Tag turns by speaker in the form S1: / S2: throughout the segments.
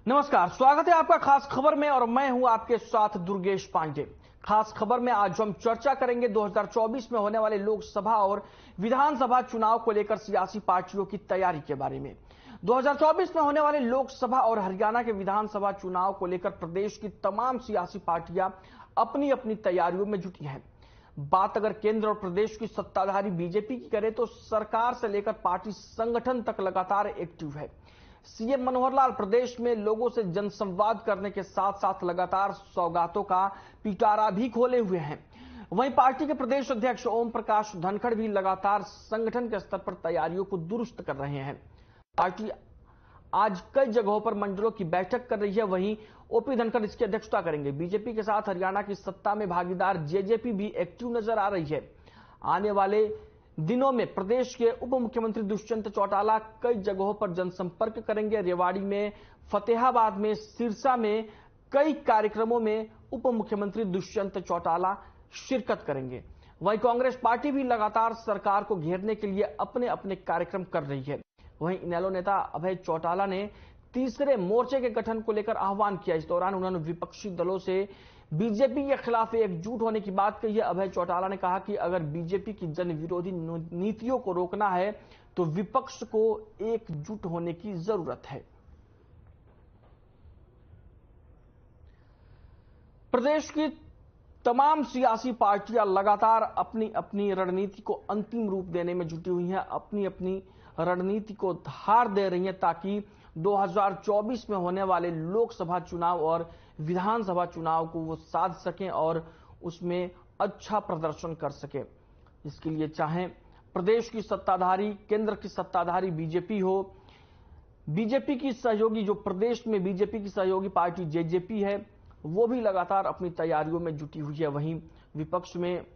S1: नमस्कार, स्वागत है आपका खास खबर में और मैं हूं आपके साथ दुर्गेश पांडे। खास खबर में आज हम चर्चा करेंगे 2024 में होने वाले लोकसभा और विधानसभा चुनाव को लेकर सियासी पार्टियों की तैयारी के बारे में। 2024 में होने वाले लोकसभा और हरियाणा के विधानसभा चुनाव को लेकर प्रदेश की तमाम सियासी पार्टियां अपनी अपनी तैयारियों में जुटी हैं। बात अगर केंद्र और प्रदेश की सत्ताधारी बीजेपी की करें तो सरकार से लेकर पार्टी संगठन तक लगातार एक्टिव है। सीएम मनोहर लाल प्रदेश में लोगों से जनसंवाद करने के साथ साथ लगातार सौगातों का पिटारा भी खोले हुए हैं। वहीं पार्टी के प्रदेश अध्यक्ष ओम प्रकाश धनखड़ भी लगातार संगठन के स्तर पर तैयारियों को दुरुस्त कर रहे हैं। पार्टी आज कई जगहों पर मंडलों की बैठक कर रही है। वहीं ओपी धनखड़ इसकी अध्यक्षता करेंगे। बीजेपी के साथ हरियाणा की सत्ता में भागीदार जेजेपी भी एक्टिव नजर आ रही है। आने वाले दिनों में प्रदेश के उप मुख्यमंत्री दुष्यंत चौटाला कई जगहों पर जनसंपर्क करेंगे। रेवाड़ी में, फतेहाबाद में, सिरसा में कई कार्यक्रमों में उप मुख्यमंत्री दुष्यंत चौटाला शिरकत करेंगे। वहीं कांग्रेस पार्टी भी लगातार सरकार को घेरने के लिए अपने अपने कार्यक्रम कर रही है। वहीं इनेलो नेता अभय चौटाला ने तीसरे मोर्चे के गठन को लेकर आह्वान किया। इस दौरान उन्होंने विपक्षी दलों से बीजेपी के खिलाफ एकजुट होने की बात कही है। अभय चौटाला ने कहा कि अगर बीजेपी की जन विरोधी नीतियों को रोकना है तो विपक्ष को एकजुट होने की जरूरत है। प्रदेश की तमाम सियासी पार्टियां लगातार अपनी अपनी रणनीति को अंतिम रूप देने में जुटी हुई हैं, अपनी अपनी रणनीति को धार दे रही हैं ताकि 2024 में होने वाले लोकसभा चुनाव और विधानसभा चुनाव को वो साध सकें और उसमें अच्छा प्रदर्शन कर सकें। इसके लिए चाहे प्रदेश की सत्ताधारी, केंद्र की सत्ताधारी बीजेपी हो, बीजेपी की सहयोगी जो प्रदेश में बीजेपी की सहयोगी पार्टी जेजेपी है वो भी लगातार अपनी तैयारियों में जुटी हुई है। वहीं विपक्ष में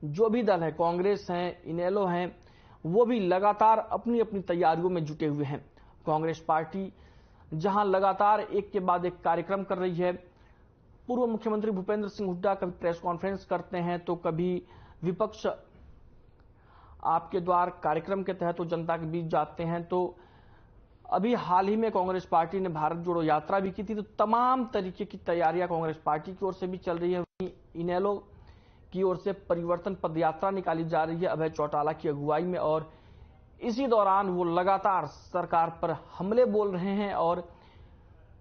S1: जो भी दल है, कांग्रेस है, इनेलो है, वो भी लगातार अपनी अपनी तैयारियों में जुटे हुए हैं। कांग्रेस पार्टी जहां लगातार एक के बाद एक कार्यक्रम कर रही है। पूर्व मुख्यमंत्री भूपेंद्र सिंह हुड्डा कभी प्रेस कॉन्फ्रेंस करते हैं तो कभी विपक्ष आपके द्वार कार्यक्रम के तहत तो जनता के बीच जाते हैं। तो अभी हाल ही में कांग्रेस पार्टी ने भारत जोड़ो यात्रा भी की थी। तो तमाम तरीके की तैयारियां कांग्रेस पार्टी की ओर से भी चल रही है। वहीं इनेलो की ओर से परिवर्तन पदयात्रा निकाली जा रही है अभय चौटाला की अगुवाई में और इसी दौरान वो लगातार सरकार पर हमले बोल रहे हैं और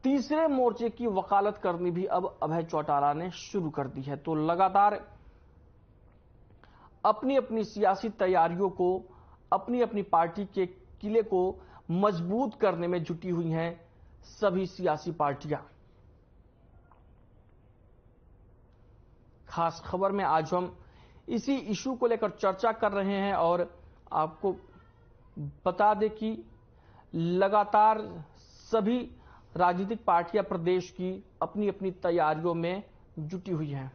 S1: तीसरे मोर्चे की वकालत करनी भी अब अभय चौटाला ने शुरू कर दी है। तो लगातार अपनी अपनी सियासी तैयारियों को, अपनी अपनी पार्टी के किले को मजबूत करने में जुटी हुई हैं सभी सियासी पार्टियां। खास खबर में आज हम इसी इशू को लेकर चर्चा कर रहे हैं और आपको बता दें कि लगातार सभी राजनीतिक पार्टियां प्रदेश की अपनी अपनी तैयारियों में जुटी हुई हैं।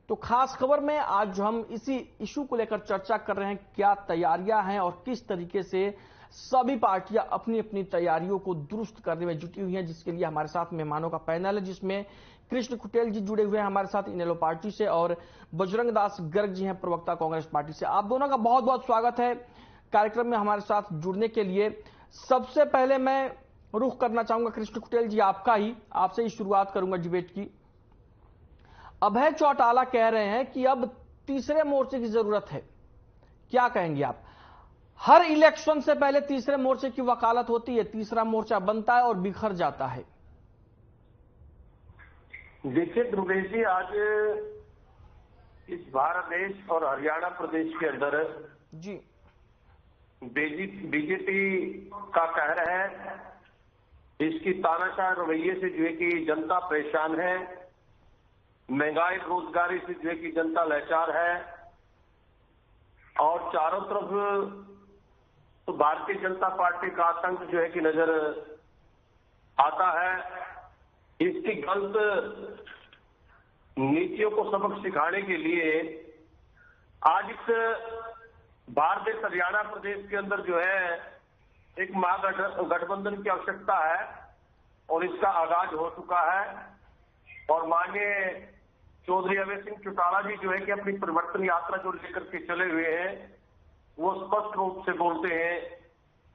S1: तो खास खबर में आज हम इसी इशू को लेकर चर्चा कर रहे हैं, क्या तैयारियां हैं और किस तरीके से सभी पार्टियां अपनी अपनी तैयारियों को दुरुस्त करने में जुटी हुई हैं। जिसके लिए हमारे साथ मेहमानों का पैनल है जिसमें कृष्ण कुटेल जी जुड़े हुए हैं हमारे साथ इनेलो पार्टी से और बजरंग दास गर्ग जी हैं प्रवक्ता कांग्रेस पार्टी से। आप दोनों का बहुत बहुत स्वागत है कार्यक्रम में हमारे साथ जुड़ने के लिए। सबसे पहले मैं रुख करना चाहूंगा कृष्ण कुटेल जी आपका ही, आपसे ही शुरुआत करूंगा डिबेट की। अभय चौटाला कह रहे हैं कि अब तीसरे मोर्चे की जरूरत है, क्या कहेंगे आप? हर इलेक्शन से पहले तीसरे मोर्चे की वकालत होती है, तीसरा मोर्चा बनता है और बिखर जाता है।
S2: देखिए दुर्गेश जी, आज इस भारत देश और हरियाणा प्रदेश के अंदर
S1: जी
S2: बीजेपी का कहर है। इसकी तानाशाह रवैये से जो है कि जनता परेशान है, महंगाई रोजगारी से जो है कि जनता लाचार है और चारों तरफ तो भारतीय जनता पार्टी का आतंक जो है कि नजर आता है। इसकी गलत नीतियों को सबक सिखाने के लिए आज इस भारत हरियाणा प्रदेश के अंदर जो है एक महागठबंधन की आवश्यकता है और इसका आगाज हो चुका है। और माननीय चौधरी अभय सिंह चौटाला जी जो है कि अपनी परिवर्तन यात्रा जो लेकर के चले हुए हैं, वो स्पष्ट रूप से बोलते हैं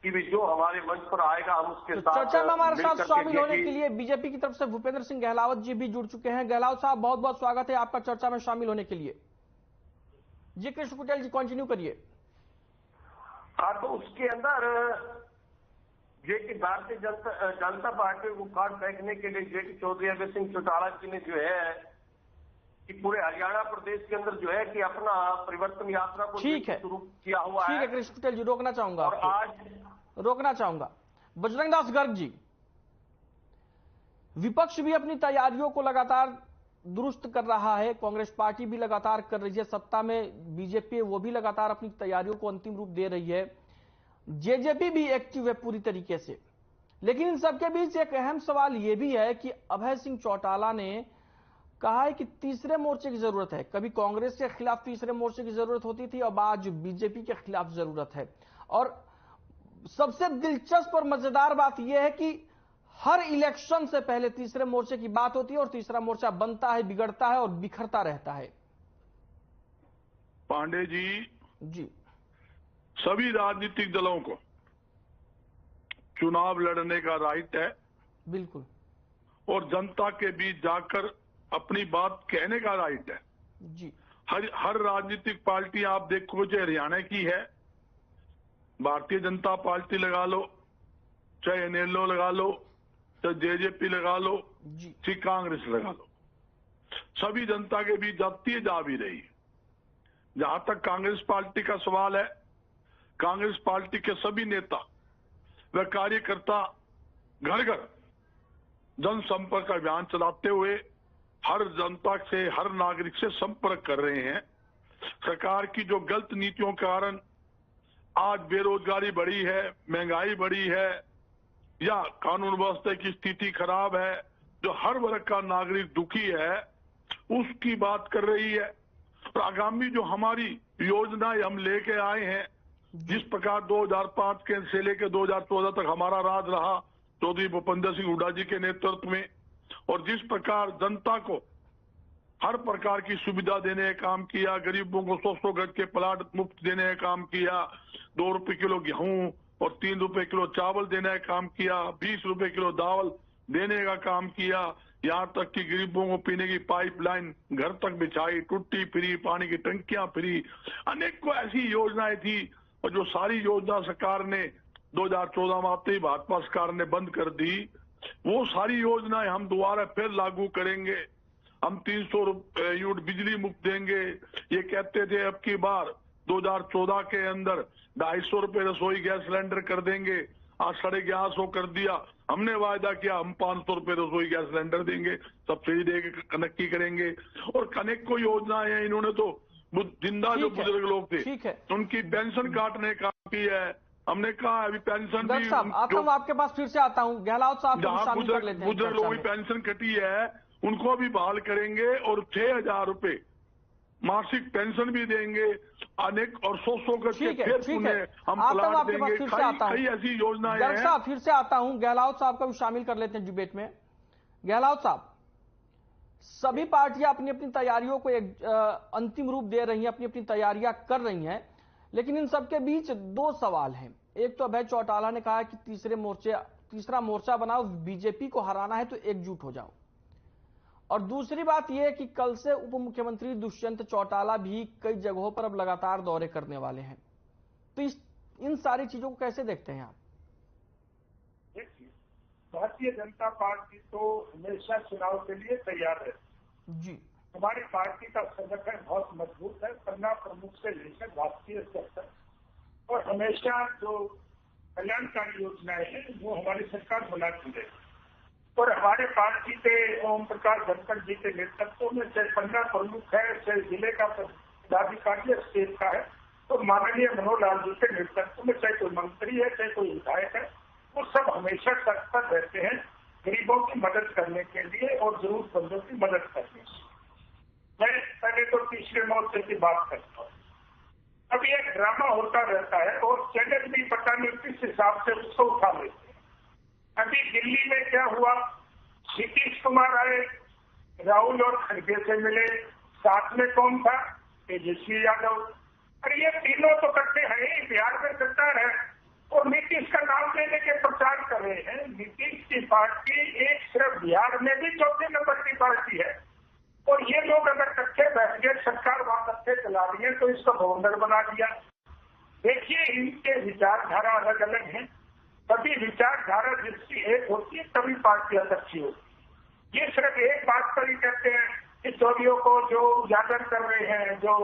S2: कि भी जो हमारे मंच पर आएगा हम उसके
S1: तो
S2: साथ
S1: चर्चा में हमारे साथ शामिल होने
S2: देखेंगे।
S1: के लिए बीजेपी की तरफ से भूपेंद्र सिंह गहलावत जी भी जुड़ चुके हैं। गहलावत साहब, बहुत बहुत स्वागत है आपका चर्चा में शामिल होने के लिए। जी कृष्ण कुटेल जी, कंटिन्यू करिए।
S2: हाँ, तो उसके अंदर जो कि भारतीय जनता पार्टी को उखाड़ फेंकने के लिए जो कि चौधरी अभय सिंह चौटाला जी ने जो है कि पूरे हरियाणा प्रदेश के अंदर जो है कि अपना परिवर्तन यात्रा को शुरू किया हुआ है।
S1: ठीक है कृष्ण कुटेल जी, रोकना चाहूंगा
S2: और
S1: आपको,
S2: आज
S1: रोकना चाहूंगा। बजरंग दास गर्ग जी, विपक्ष भी अपनी तैयारियों को लगातार दुरुस्त कर रहा है, कांग्रेस पार्टी भी लगातार कर रही है, सत्ता में बीजेपी वो भी लगातार अपनी तैयारियों को अंतिम रूप दे रही है, जेजेपी भी एक्टिव है पूरी तरीके से। लेकिन इन सबके बीच एक अहम सवाल यह भी है कि अभय सिंह चौटाला ने कहा है कि तीसरे मोर्चे की जरूरत है। कभी कांग्रेस के खिलाफ तीसरे मोर्चे की जरूरत होती थी, अब आज बीजेपी के खिलाफ जरूरत है। और सबसे दिलचस्प और मजेदार बात यह है कि हर इलेक्शन से पहले तीसरे मोर्चे की बात होती है और तीसरा मोर्चा बनता है, बिगड़ता है और बिखरता रहता है।
S3: पांडे जी, सभी राजनीतिक दलों को चुनाव लड़ने का राइट है,
S1: बिल्कुल,
S3: और जनता के बीच जाकर अपनी बात कहने का राइट है
S1: जी।
S3: हर राजनीतिक पार्टी आप देखो, चाहे हरियाणा की है, भारतीय जनता पार्टी लगा लो, चाहे एनएलओ लगा लो, चाहे जेजेपी लगा लो, चाहे कांग्रेस लगा लो, सभी जनता के बीच जाती है, जा भी रही। जहां तक कांग्रेस पार्टी का सवाल है, कांग्रेस पार्टी के सभी नेता व कार्यकर्ता घर घर जनसंपर्क अभियान चलाते हुए हर जनता से, हर नागरिक से संपर्क कर रहे हैं। सरकार की जो गलत नीतियों के कारण आज बेरोजगारी बढ़ी है, महंगाई बढ़ी है, या कानून व्यवस्था की स्थिति खराब है, जो हर वर्ग का नागरिक दुखी है, उसकी बात कर रही है। और आगामी जो हमारी योजनाएं हम लेके आए हैं, जिस प्रकार 2005 के से लेकर 2014 तक हमारा राज रहा चौधरी भूपेंद्र सिंह हुड्डा जी के नेतृत्व में, और जिस प्रकार जनता को हर प्रकार की सुविधा देने का काम किया, गरीबों को 100 गज के प्लाट मुफ्त देने का काम किया, 2 रुपए किलो गेहूं और 3 रुपए किलो चावल देने का काम किया, 20 रुपए किलो दाल देने का काम किया, यहाँ तक कि गरीबों को पीने की पाइपलाइन घर तक बिछाई, टूटी फ्री, पानी की टंकियां फ्री, अनेकों ऐसी योजनाएं थी। और जो सारी योजना सरकार ने 2014 में आते ही भाजपा सरकार ने बंद कर दी, वो सारी योजनाएं हम दोबारा फिर लागू करेंगे। हम 300 यूनिट बिजली मुफ्त देंगे। ये कहते थे अब की बार 2014 के अंदर 250 रुपए रसोई गैस सिलेंडर कर देंगे, आज 1150 कर दिया। हमने वायदा किया हम 500 रुपए रसोई गैस सिलेंडर देंगे, सब्सिडी देकर कनेक्ट करेंगे। और कनेक्ट योजनाएं हैं, इन्होंने तो जिंदा जो बुजुर्ग लोग थे उनकी पेंशन काटने का की है। हमने कहा अभी पेंशन भी
S1: आता हूं आपके पास, फिर से आता हूं गहलावत साहब,
S3: जहां बुजुर्ग लोगों की पेंशन कटी है उनको भी बहाल करेंगे और 6,000 रुपए मासिक पेंशन भी देंगे, अनेक और 100 करके फिर उन्हें हम प्लाट देंगे। कई ऐसी योजनाएं हैं।
S1: साहब फिर से आता हूं, गहलावत साहब को भी शामिल कर लेते हैं डिबेट में। गहलावत साहब, सभी पार्टियां अपनी अपनी तैयारियों को एक अंतिम रूप दे रही हैं, अपनी अपनी तैयारियां कर रही हैं, लेकिन इन सबके बीच 2 सवाल हैं। एक तो अभय चौटाला ने कहा कि तीसरा मोर्चा बनाओ, बीजेपी को हराना है तो एकजुट हो जाओ। और दूसरी बात यह है कि कल से उप मुख्यमंत्री दुष्यंत चौटाला भी कई जगहों पर अब लगातार दौरे करने वाले हैं। तो इन सारी चीजों को कैसे देखते हैं आप?
S4: भारतीय जनता पार्टी तो हमेशा चुनाव के लिए तैयार है
S1: जी।
S4: हमारी पार्टी का संगठन बहुत मजबूत है, पन्ना प्रमुख से लेकर राष्ट्रीय स्तर तक, और हमेशा जो कल्याणकारी योजनाएं हैं वो हमारी सरकार बनाती है। और हमारे पार्टी के ओम प्रकाश धनखड़ जी के नेतृत्व में चाहे पन्ना प्रमुख है, चाहे जिले का पदाधिकारी स्टेट का है, तो माननीय मनोहर लाल जी के नेतृत्व में चाहे कोई मंत्री है, चाहे कोई विधायक है, वो सब हमेशा तत्पर रहते हैं गरीबों की मदद करने के लिए और जरूरतमंदों की मदद करने के लिए। मैं पहले तो तीसरे मोर्चे की बात करता हूँ। अब ये ड्रामा होता रहता है और चैनल भी पता नहीं किस हिसाब से उसको उठा लेते हैं। अभी दिल्ली में क्या हुआ, नीतीश कुमार आए, राहुल और खड़गे से मिले, साथ में कौन था? तेजस्वी यादव। अरे ये तीनों तो करते हैं, बिहार में सरकार है और नीतीश का नाम लेने के प्रचार कर रहे हैं। नीतीश की पार्टी एक सिर्फ बिहार में भी चौथे नंबर की पार्टी है और ये लोग अगर इकट्ठे बैठ गए, सरकार वहां इकट्ठे चला रही है तो इसका भवंडर बना दिया। देखिए, इनके विचारधारा अलग अलग हैं। तभी विचारधारा जिसकी एक होती है तभी पार्टियां अच्छी होती है। ये सिर्फ एक बात पर ही कहते हैं कि चोरियों को जो उजागर कर रहे हैं, जो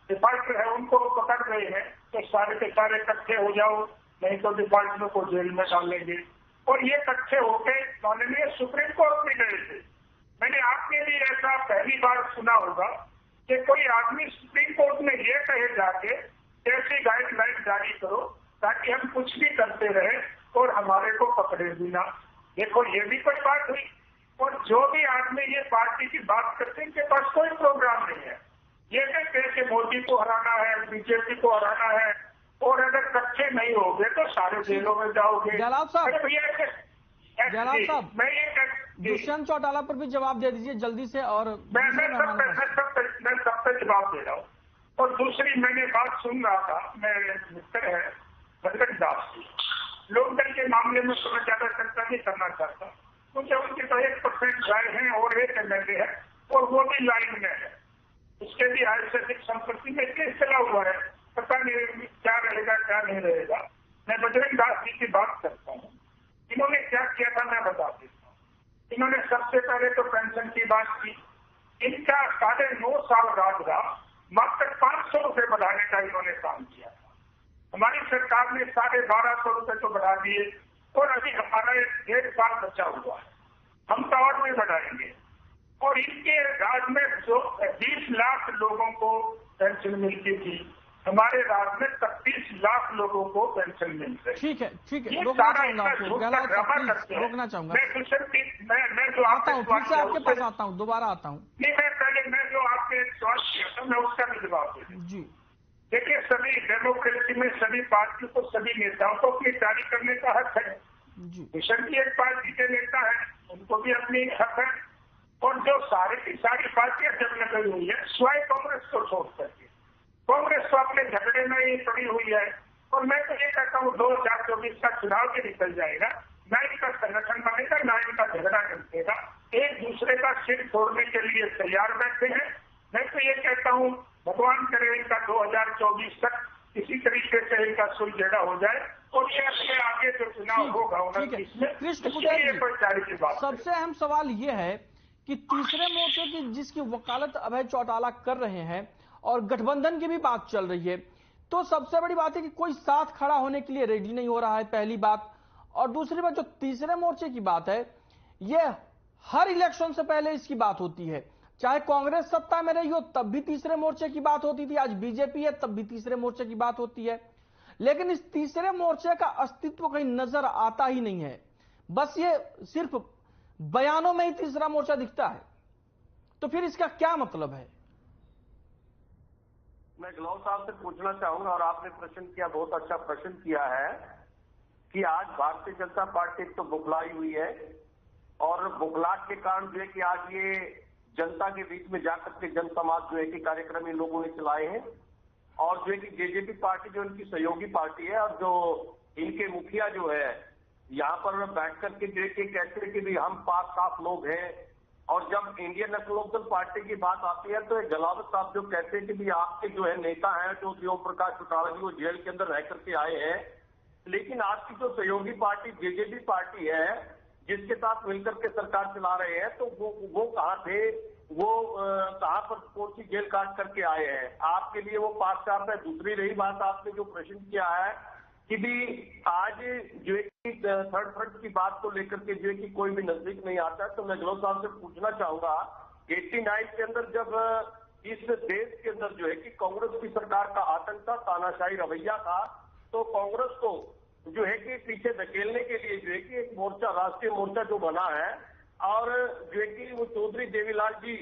S4: डिफाल्टर है उनको पकड़ रहे हैं, तो सारे के सारे इकट्ठे हो जाओ, नहीं तो डिफाल्टरों को जेल में डालेंगे। और ये इकट्ठे होकर माननीय सुप्रीम कोर्ट में गए थे। मैंने आपने भी ऐसा पहली बार सुना होगा कि कोई आदमी सुप्रीम कोर्ट में ये कहे जाके ऐसी गाइडलाइन जारी करो ताकि हम कुछ भी करते रहे और हमारे को पकड़े भी ना। देखो, ये भी कोई बात हुई। और जो भी आदमी ये पार्टी की बात करते हैं, इनके पास कोई प्रोग्राम नहीं है। ये कहते हैं कि मोदी को हराना है, बीजेपी को हराना है और अगर इकट्ठे नहीं होगे तो सारे जेलों में जाओगे।
S1: गहलोत साहब,
S4: अरे भैया,
S1: गहलोत साहब,
S4: मैं ये
S1: दुष्यंत चौटाला पर भी जवाब दे दीजिए जल्दी से। और
S4: मैं सब पे जवाब दे रहा हूँ। और दूसरी मैंने बात सुन रहा था, मेरे मित्र है भगत दास जी, लोकदल के मामले में तो मैं ज्यादा चर्चा नहीं करना चाहता क्योंकि उनकी तो 1% राय है और एक MLA है और वो भी लाइन में है। उसके भी आर्थिक संपत्ति में केस चला हुआ है, पता नहीं क्या रहेगा क्या नहीं रहेगा। मैं बजरंग दास जी की बात करता हूँ। इन्होंने क्या किया था मैं बता देता हूँ। इन्होंने सबसे पहले तो पेंशन की बात की। इनका 9.5 साल राज रहा, मात्र 500 रुपए बढ़ाने का इन्होंने काम किया था। हमारी सरकार ने 1250 रुपए तो बढ़ा दिए और अभी हमारा 1.5 साल बचा हुआ है, हम तो और भी बढ़ाएंगे। और इनके राज में जो 20 लाख लोगों को पेंशन मिलती थी, हमारे राज में 31 लाख लोगों को पेंशन मिल रही।
S1: ठीक है, ठीक है,
S4: ये
S1: रोकना
S4: सारा
S1: चाहूंगा आपको, गहलोत साहब प्लीज रोकना चाहूंगा।
S4: मैं जो
S1: आता हूँ, फिर से आपके पास आता हूँ, दोबारा आता हूँ।
S4: नहीं, मैं जो आपने सवाल किया था मैं उसका भी जवाब दे दूं।
S1: जी
S4: देखिए, सभी डेमोक्रेसी में सभी पार्टियों को, सभी नेताओं को अपनी तारीफ करने का हक है।
S1: जी,
S4: मिशन की एक पार्टी के नेता है, उनको भी अपनी हक है। और जो सारी की सारी पार्टियां जब लगी हुई है, स्वाय कांग्रेस को छोड़ करके, कांग्रेस तो अपने झगड़े में ही पड़ी हुई है। और मैं तो ये कहता हूँ 2024 का चुनाव भी निकल जाएगा, ना इनका संगठन बनेगा ना इनका झगड़ा निकलेगा, एक दूसरे का सिर तोड़ने के लिए तैयार बैठे हैं। मैं तो ये कहता हूँ भगवान करे इनका 2024 तक किसी तरीके से इनका सुलझेड़ा हो जाए और ये अपने आगे जो चुनाव होगा 29 में,
S1: कृष्ण
S4: की बात।
S1: सबसे अहम सवाल ये है कि तीसरे मोर्चे की जिसकी वकालत अभय चौटाला कर रहे हैं और गठबंधन की भी बात चल रही है, तो सबसे बड़ी बात है कि कोई साथ खड़ा होने के लिए रेडी नहीं हो रहा है, पहली बात। और दूसरी बात, जो तीसरे मोर्चे की बात है, यह हर इलेक्शन से पहले इसकी बात होती है। चाहे कांग्रेस सत्ता में रही हो तब भी तीसरे मोर्चे की बात होती थी, आज बीजेपी है तब भी तीसरे मोर्चे की बात होती है। लेकिन इस तीसरे मोर्चे का अस्तित्व कहीं नजर आता ही नहीं है, बस ये सिर्फ बयानों में ही तीसरा मोर्चा दिखता है। तो फिर इसका क्या मतलब है?
S2: मैं गहलोत साहब से पूछना चाहूंगा, और आपने प्रश्न किया, बहुत अच्छा प्रश्न किया है कि आज भारतीय जनता पार्टी तो बुखलाई हुई है और बुखलाहट के कारण जो है कि आज ये जनता के बीच में जाकर के जन समाज जो है कि कार्यक्रम इन लोगों ने चलाए हैं। और जो है कि जेजेपी पार्टी जो इनकी सहयोगी पार्टी है और जो इनके मुखिया जो है यहाँ पर बैठ करके जो है कि कहते हैं कि भी हम पाक साफ लोग हैं। और जब इंडियन नेशनल लोकदल पार्टी की बात आती है तो गहलोत साहब जो कहते हैं कि भी आपके जो है नेता हैं जो ओम प्रकाश चौटाला जी वो जेल के अंदर रह करके आए हैं, लेकिन आपकी जो सहयोगी पार्टी जेजेपी पार्टी है जिसके साथ मिलकर के सरकार चला रहे हैं, तो वो कहाँ थे, वो कहाँ पर कौन सी जेल काट करके आए हैं? आपके लिए वो पाक साफ है। दूसरी रही बात, आपने जो प्रश्न किया है कि भी आज जो है कि थर्ड फ्रंट की बात को लेकर के जो है कि कोई भी नजदीक नहीं आता है, तो मैं गहलोत साहब से पूछना चाहूंगा 89 के अंदर जब इस देश के अंदर जो है कि कांग्रेस की सरकार का आतंक था, तानाशाही रवैया था, तो कांग्रेस को जो है कि पीछे धकेलने के लिए जो है कि एक मोर्चा, राष्ट्रीय मोर्चा जो बना है और जो है कि वो चौधरी देवीलाल जी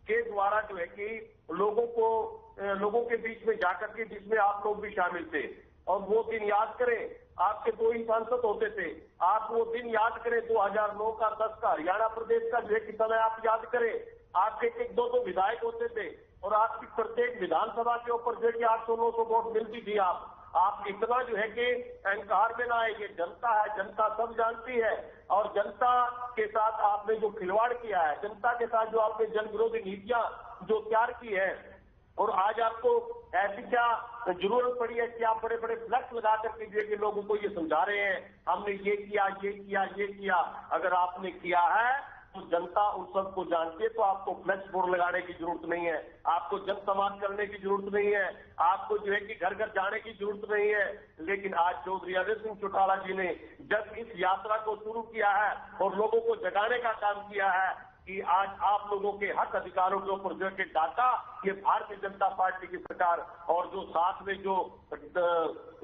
S2: के द्वारा जो है कि लोगों के बीच में जाकर के, जिसमें आप लोग भी शामिल थे। और वो दिन याद करें, आपके 2 ही सांसद होते थे, आप वो दिन याद करें 2009 का 10 का हरियाणा प्रदेश का जो है कि समय आप याद करें आपके एक दो विधायक होते थे और आपकी प्रत्येक विधानसभा के ऊपर जो है कि 800-900 वोट मिलती थी। आप इतना जो है कि अहंकार में ना आए। ये जनता है, जनता सब जानती है, और जनता के साथ आपने जो खिलवाड़ किया है, जनता के साथ जो आपने जन विरोधी नीतियां जो तैयार की है, और आज आपको ऐसी क्या जरूरत पड़ी है कि आप बड़े बड़े फ्लैक्स लगा करके जो है कि लोगों को ये समझा रहे हैं हमने ये किया, ये किया, ये किया। अगर आपने किया है तो जनता उन सबको जानती है, तो आपको फ्लैक्स बोर्ड लगाने की जरूरत नहीं है, आपको जन संवाद करने की जरूरत नहीं है, आपको जो है कि घर घर जाने की जरूरत नहीं है। लेकिन आज चौधरी अजय सिंह चौटाला जी ने जब इस यात्रा को शुरू किया है और लोगों को जगाने का काम किया है कि आज आप लोगों के हक अधिकारों के ऊपर जो है कि डाका, ये भारतीय जनता पार्टी की सरकार और जो साथ में जो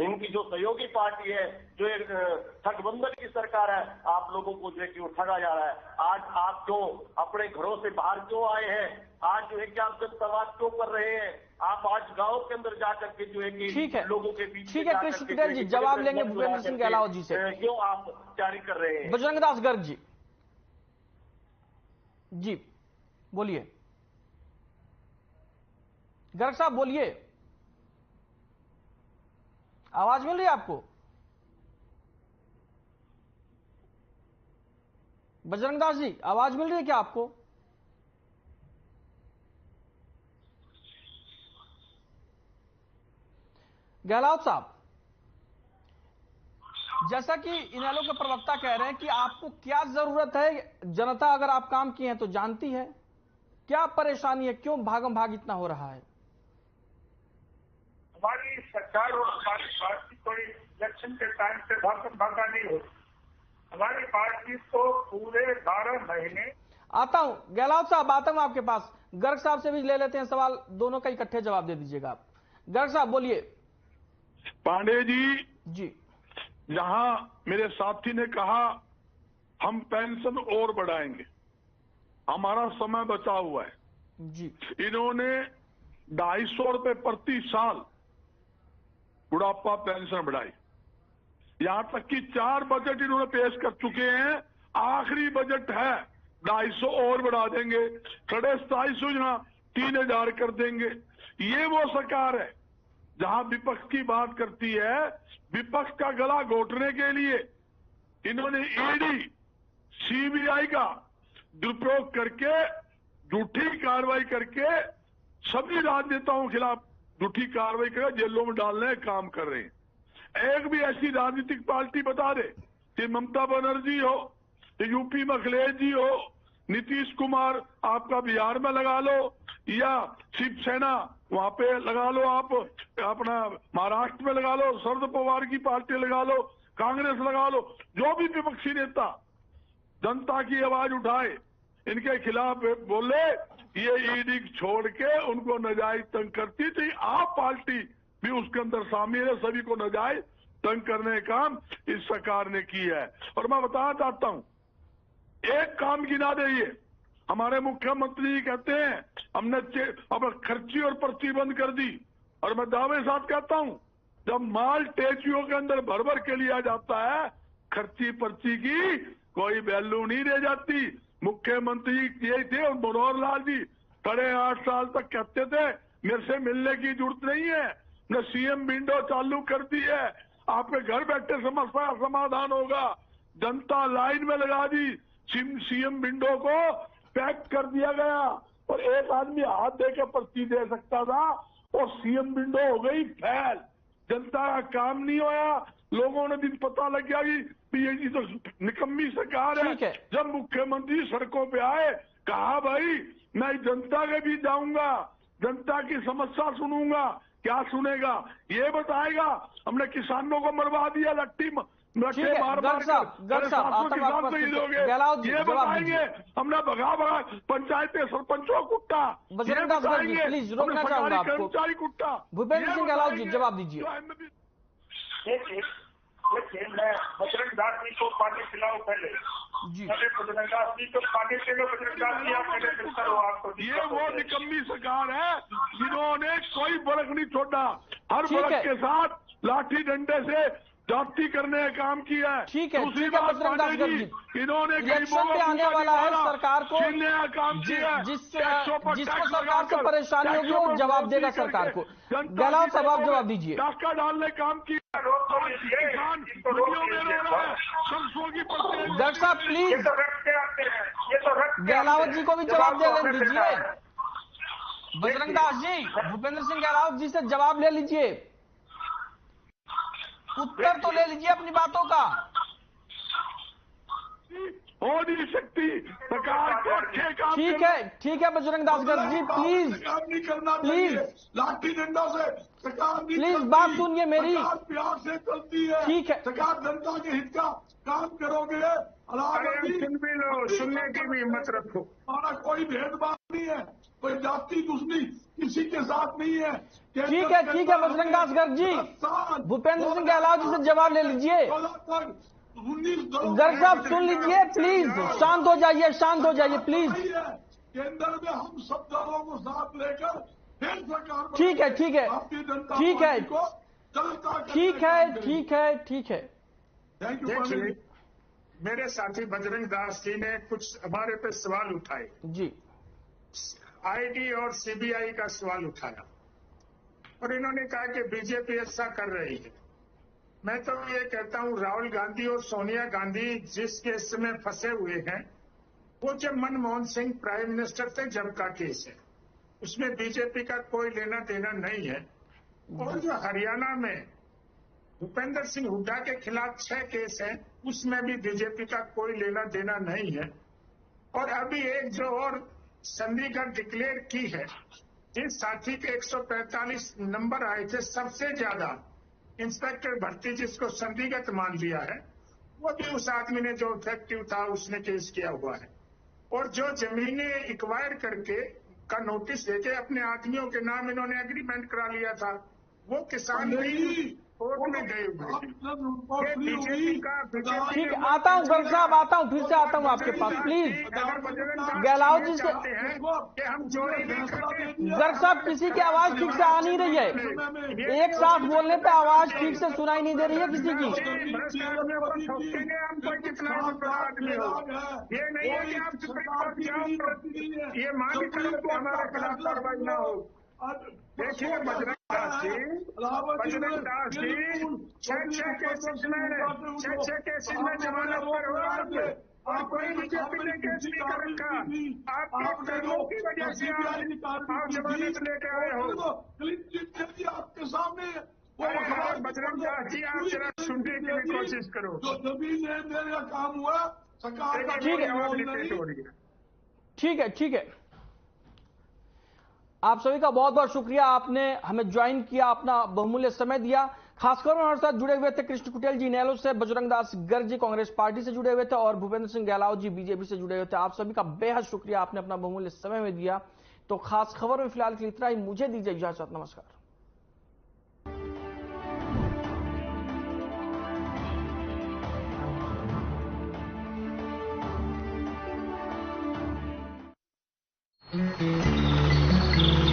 S2: इनकी जो सहयोगी पार्टी है, जो एक ठगबंधन की सरकार है, आप लोगों को जो है कि वो ठगा जा रहा है। आज आप क्यों अपने घरों से बाहर क्यों आए हैं? आज जो है कि आप जनसंवाद क्यों कर रहे हैं? आप आज गांव के अंदर जाकर के जो है कि लोगों के बीच,
S1: ठीक है कृष्ण पटेल जी, जवाब लेंगे भूपेंद्र सिंह गहलोत जी से।
S2: क्यों आप जारी कर रहे हैं?
S1: बजरंग दास गर्ग जी बोलिए। गर्ग साहब बोलिए, आवाज मिल रही है आपको? बजरंग दास जी, आवाज मिल रही है क्या आपको? गहलोत साहब, जैसा कि इनेलो के प्रवक्ता कह रहे हैं कि आपको क्या जरूरत है, जनता अगर आप काम किए हैं तो जानती है, क्या परेशानी है, क्यों भागम भाग इतना हो रहा है?
S4: हमारी सरकार और हमारी पार्टी कोई इलेक्शन के टाइम से भागम भागा नहीं होती। हमारी पार्टी को पूरे 12 महीने।
S1: आता हूं गहलोत साहब, आता हूं आपके पास। गर्ग साहब से भी ले लेते हैं सवाल, दोनों का इकट्ठे जवाब दे दीजिएगा आप। गर्ग साहब बोलिए।
S3: पांडे
S1: जी,
S3: जहां मेरे साथी ने कहा हम पेंशन और बढ़ाएंगे, हमारा समय बचा हुआ है
S1: जी।
S3: इन्होंने 250 रुपए प्रति साल बुढ़ापा पेंशन बढ़ाई, यहां तक कि 4 बजट इन्होंने पेश कर चुके हैं। आखिरी बजट है 250 और बढ़ा देंगे, 250 यहां 3000 कर देंगे। ये वो सरकार है जहां विपक्ष की बात करती है, विपक्ष का गला घोटने के लिए इन्होंने ईडी, सीबीआई का दुरुपयोग करके, झूठी कार्रवाई करके सभी राजनेताओं के खिलाफ झूठी कार्रवाई कर जेलों में डालने का काम कर रहे हैं। एक भी ऐसी राजनीतिक पार्टी बता दे कि ममता बनर्जी हो, यूपी में अखिलेश जी हो, नीतीश कुमार आपका बिहार में लगा लो, या शिवसेना वहां पे लगा लो, आप अपना महाराष्ट्र में लगा लो, शरद पवार की पार्टी लगा लो, कांग्रेस लगा लो, जो भी विपक्षी नेता जनता की आवाज उठाए, इनके खिलाफ बोले, ये ईडी छोड़ के उनको नाजायज तंग करती थी। आप पार्टी भी उसके अंदर शामिल है, सभी को नाजायज तंग करने का काम इस सरकार ने की है। और मैं बताना चाहता हूं, एक काम गिना दे, हमारे मुख्यमंत्री कहते हैं हमने अब खर्ची और पर्ची बंद कर दी, और मैं दावे साथ कहता हूं जब माल टेचियों के अंदर भर भर के लिया जाता है, खर्ची पर्ची की कोई वैल्यू नहीं रह जाती। मुख्यमंत्री ये थे और मनोहर लाल जी 8.5 साल तक कहते थे मेरे से मिलने की जरूरत नहीं है, न सीएम विंडो चालू कर दी है, आपके घर बैठे समस्या समाधान होगा। जनता लाइन में लगा दी, सीएम विंडो को पैक कर दिया गया, और एक आदमी हाथ दे के पर्ची दे सकता था, और सीएम विंडो हो गई फैल। जनता का काम नहीं होया, लोगों ने दिन पता लग गया कि ये तो निकम्मी सरकार है। जब मुख्यमंत्री सड़कों पे आए, कहा भाई मैं जनता के बीच जाऊंगा, जनता की समस्या सुनूंगा। क्या सुनेगा ये बताएगा। हमने किसानों को मरवा दिया, लट्टी मार मार ये बताएंगे। हमने भगा पंचायतें सरपंचों कुट्टा, कर्मचारी कुट्टा।
S1: भूपेंद्र सिंह गहलोत जी जवाब दीजिए।
S4: देखिए, मैं बजरंग दास जी को पानी पिलाऊं पहले जी। बजरंग दास जी को पानी पिलाओ, बजरंग दास जी आप मेरे मिलकर हो, आपको
S3: ये वो निकम्मी सरकार है जिन्होंने कोई फर्क नहीं छोड़ा, हर वर्ग के साथ लाठी डंडे से जाति करने का काम किया है।
S1: ठीक है,
S3: दूसरी
S1: ठीक है
S3: बात
S1: बजरंग दास
S3: पांडे जी,
S1: गर्ग
S3: इन्होंने
S1: इलेक्शन पे आने वाला है, सरकार को
S3: छीनने का काम किया है।
S1: जिसको सरकार से परेशानी होगी वो जवाब देगा सरकार को। गहलोत साहब आप जवाब दीजिए।
S3: डाका डालने काम किया, किसान मंडियों में रो रहा है, सरसों की
S1: डॉक्टर साहब प्लीज
S4: ये तो रख के आते हैं, ये तो रख के
S1: गहलोत जी को भी जवाब
S4: तो
S1: दे दीजिए। बजरंग दास जी, भूपेंद्र सिंह गहलोत जी से जवाब ले लीजिए, उत्तर तो ले लीजिए अपनी बातों का।
S3: हो नहीं सकती सरकार को अच्छे काम।
S1: ठीक है बजरंग दास गर्ग जी प्लीज
S5: काम नहीं करना
S1: प्लीज
S5: लाठी डंडा से सरकार नहीं
S1: प्लीज
S5: करती।
S1: बात सुनिए मेरी।
S5: सरकार प्यार से चलती है।
S1: ठीक है।
S5: सरकार जनता के हित का काम करोगे।
S4: सुन भी लो, सुनने की भी हिम्मत रखो।
S5: हमारा कोई भेदभाव नहीं है, कोई जाति दुश्मनी किसी के साथ नहीं है।
S1: ठीक है बजरंग दास गर्ग जी, भूपेंद्र सिंह गहलोत जी से जवाब ले लीजिए। गर्ग साहब सुन लीजिए प्लीज, शांत हो जाइए प्लीज।
S5: केंद्र में हम सब दलों को साथ लेकर फिर सरकार
S1: ठीक है
S5: थैंक यू।
S4: देखिए, मेरे साथी बजरंग दास जी ने कुछ हमारे पे सवाल उठाए
S1: जी,
S4: आईडी और सीबीआई का सवाल उठाया और इन्होंने कहा कि बीजेपी ऐसा कर रही है। मैं तो ये कहता हूं राहुल गांधी और सोनिया गांधी जिस केस में फंसे हुए हैं वो जब मनमोहन सिंह प्राइम मिनिस्टर थे जब का केस है, उसमें बीजेपी का कोई लेना देना नहीं है। और जो हरियाणा में भूपेंद्र सिंह हुड्डा के खिलाफ 6 केस हैं उसमें भी बीजेपी का कोई लेना देना नहीं है। और अभी एक जो और चंडीगढ़ डिक्लेयर की है, जिस साथी के 145 नंबर आए थे सबसे ज्यादा इंस्पेक्टर भर्ती जिसको संदिग्ध मान लिया है, वो भी उस आदमी ने जो इफेक्टिव था उसने केस किया हुआ है। और जो जमीनें एक्वायर करके का नोटिस देके अपने आदमियों के नाम इन्होंने एग्रीमेंट करा लिया था, वो किसान भी कोर्ट में गए हुए थे। बीजेपी का
S1: ठीक है, आता हूँ गर्ग साहब, आता हूँ, फिर से आता हूँ आपके पास प्लीज। गहलोत जी से
S4: कि हम चोरी नहीं करते।
S1: गर्ग साहब किसी की आवाज ठीक से आ नहीं रही है, एक साथ बोलने पे आवाज ठीक से सुनाई नहीं दे रही है किसी की।
S4: हम कोई कितना बड़ा आदमी हो, ये नहीं है कि आप सुप्रीम कोर्ट जाओ, ये मान के चलो कि हमारे खिलाफ कार्रवाई न हो। देखिए बजरंग दास जी 6 केसेस में जमानत पर हो और कोई बीजेपी ने केस नहीं कर रखा। आपके कर्मों की वजह से आप जमानत लेके आए हो।
S5: आपके सामने
S4: बजरंग दास जी आप जरा सुनने की भी कोशिश करो।
S5: जो जमीन लेन देने का काम हुआ सरकार का
S1: ठीक है आप सभी का बहुत बहुत शुक्रिया, आपने हमें ज्वाइन किया, अपना बहुमूल्य समय दिया। खासकर हमारे साथ जुड़े हुए थे कृष्ण कुटेल जी इनेलो से, बजरंग दास गर्ग जी कांग्रेस पार्टी से जुड़े हुए थे और भूपेंद्र सिंह गहलोत जी बीजेपी से जुड़े हुए थे। आप सभी का बेहद शुक्रिया, आपने अपना बहुमूल्य समय में दिया। तो खास खबर में फिलहाल के लिए इतना ही, मुझे दीजिए इजाजत, नमस्कार।